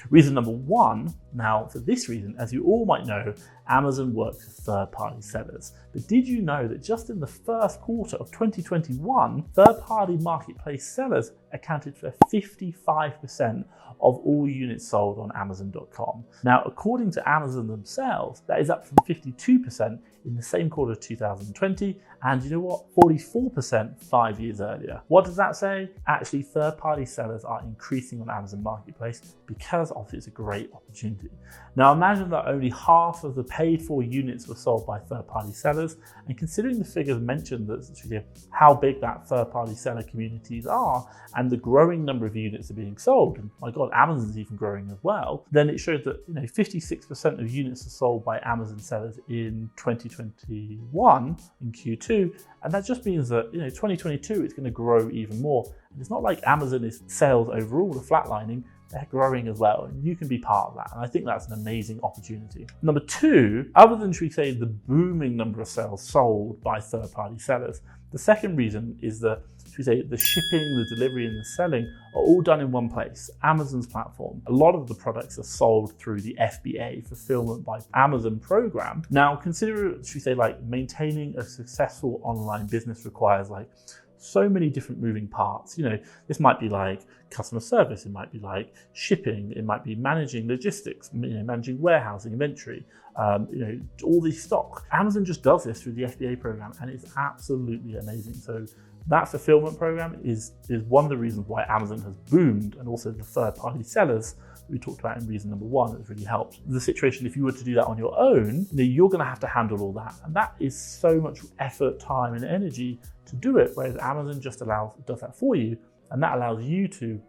Reason number one, now for this reason, as you all might know, Amazon works with third-party sellers. But did you know that just in the first quarter of 2021, third-party marketplace sellers accounted for 55% of all units sold on Amazon.com. Now, according to Amazon themselves, that is up from 52% in the same quarter of 2020, and you know what? 44% 5 years earlier. What does that say? Actually, third-party sellers are increasing on Amazon Marketplace because obviously it's a great opportunity. Now, imagine that only half of the paid-for units were sold by third-party sellers, and considering the figures mentioned, that how big that third-party seller communities are, and the growing number of units are being sold, and my God, Amazon's even growing as well, then it showed that 56% of units are sold by Amazon sellers in 2021 in Q2, and that just means that 2022 it's going to grow even more. And it's not like Amazon's sales overall are flatlining. They're growing as well, and you can be part of that. And I think that's an amazing opportunity. Number two, other than, should we say, the booming number of sales sold by third-party sellers, the second reason is that, should we say, the shipping, the delivery, and the selling are all done in one place, Amazon's platform. A lot of the products are sold through the FBA, Fulfillment by Amazon program. Now, consider, should we say, like maintaining a successful online business requires so many different moving parts. This might be like customer service, it might be like shipping, it might be managing logistics, managing warehousing, inventory, all these stock. Amazon just does this through the FBA program, and it's absolutely amazing. So that fulfillment program is one of the reasons why Amazon has boomed, and also the third-party sellers we talked about in reason number one has really helped. The situation, if you were to do that on your own, you're going to have to handle all that, and that is so much effort, time, and energy to do it. Whereas Amazon just does that for you, and that allows you to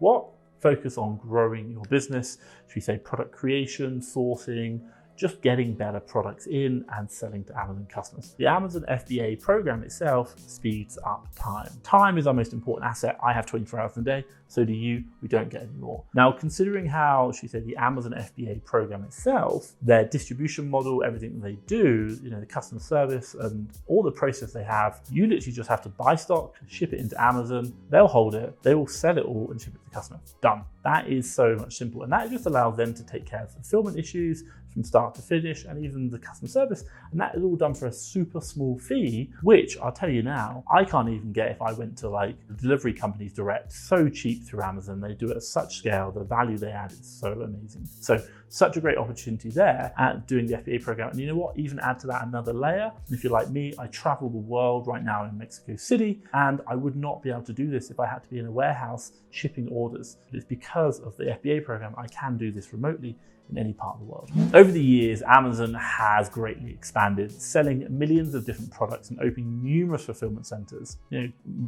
focus on growing your business. Should we say product creation, sourcing, just getting better products in and selling to Amazon customers. The Amazon FBA program itself speeds up time. Time is our most important asset. I have 24 hours in a day, so do you. We don't get any more. Now, considering how, should we say, the Amazon FBA program itself, their distribution model, everything that they do, the customer service and all the process they have, you literally just have to buy stock, ship it into Amazon, they'll hold it, they will sell it all and ship it to the customer. Done. That is so much simple, and that just allows them to take care of fulfillment issues from start to finish, and even the customer service, and that is all done for a super small fee, which I'll tell you now, I can't even get if I went to the delivery companies direct. So cheap through Amazon, they do it at such scale, the value they add is so amazing. So such a great opportunity there at doing the FBA program. And you know what, even add to that another layer. If you're like me, I travel the world right now in Mexico City, and I would not be able to do this if I had to be in a warehouse shipping orders. It's because of the FBA program I can do this remotely in any part of the world. Over the years, Amazon has greatly expanded, selling millions of different products and opening numerous fulfillment centers,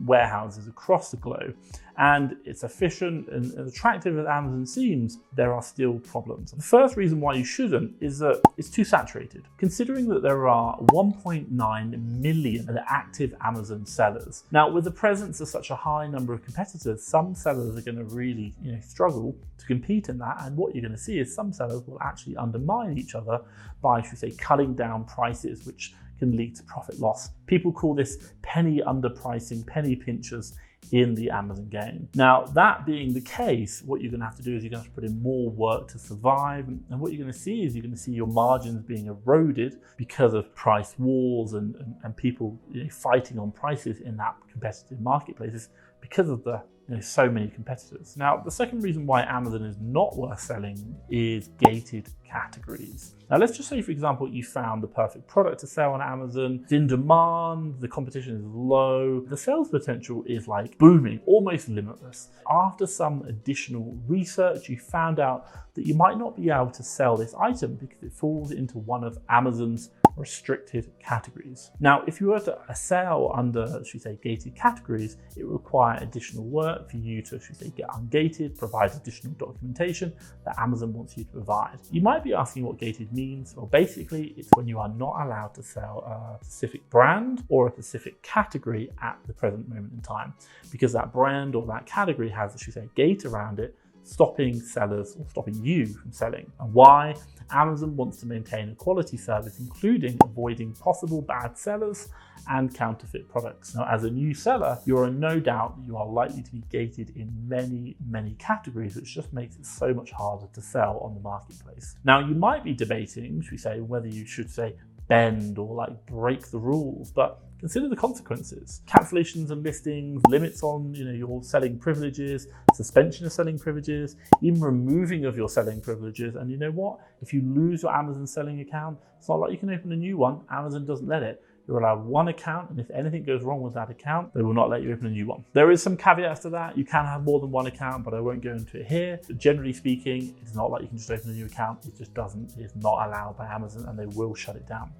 warehouses across the globe. And it's efficient and attractive as Amazon seems, there are still problems. The first reason why you shouldn't is that it's too saturated. Considering that there are 1.9 million active Amazon sellers. Now, with the presence of such a high number of competitors, some sellers are going to really struggle to compete in that. And what you're going to see is some sellers will actually undermine each other by, should we say, cutting down prices, which can lead to profit loss. People call this penny underpricing, penny pinchers in the Amazon game. Now, that being the case, what you're going to have to do is you're going to have to put in more work to survive. And what you're going to see is you're going to see your margins being eroded because of price wars and people fighting on prices in that competitive marketplaces because of the so many competitors. Now, the second reason why Amazon is not worth selling is gated categories. Now, let's just say, for example, you found the perfect product to sell on Amazon. It's in demand, the competition is low, the sales potential is booming, almost limitless. After some additional research, you found out that you might not be able to sell this item because it falls into one of Amazon's restricted categories. Now, if you were to sell under, should we say, gated categories, it would require additional work for you to, should we say, get ungated, provide additional documentation that Amazon wants you to provide. You might be asking what gated means. Well, basically, it's when you are not allowed to sell a specific brand or a specific category at the present moment in time, because that brand or that category has, should we say, a gate around it stopping sellers or stopping you from selling. And why? Amazon wants to maintain a quality service, including avoiding possible bad sellers and counterfeit products. Now, as a new seller, you're in no doubt that you are likely to be gated in many categories, which just makes it so much harder to sell on the marketplace. Now, you might be debating, should we say, whether you should say bend or like break the rules, but consider the consequences. Cancellations and listings, limits on your selling privileges, suspension of selling privileges, even removing of your selling privileges. And you know what? If you lose your Amazon selling account, it's not like you can open a new one. Amazon doesn't let it. You're allowed one account, and if anything goes wrong with that account, they will not let you open a new one. There is some caveats to that. You can have more than one account, but I won't go into it here. But generally speaking, it's not like you can just open a new account. It just doesn't. It's not allowed by Amazon, and they will shut it down.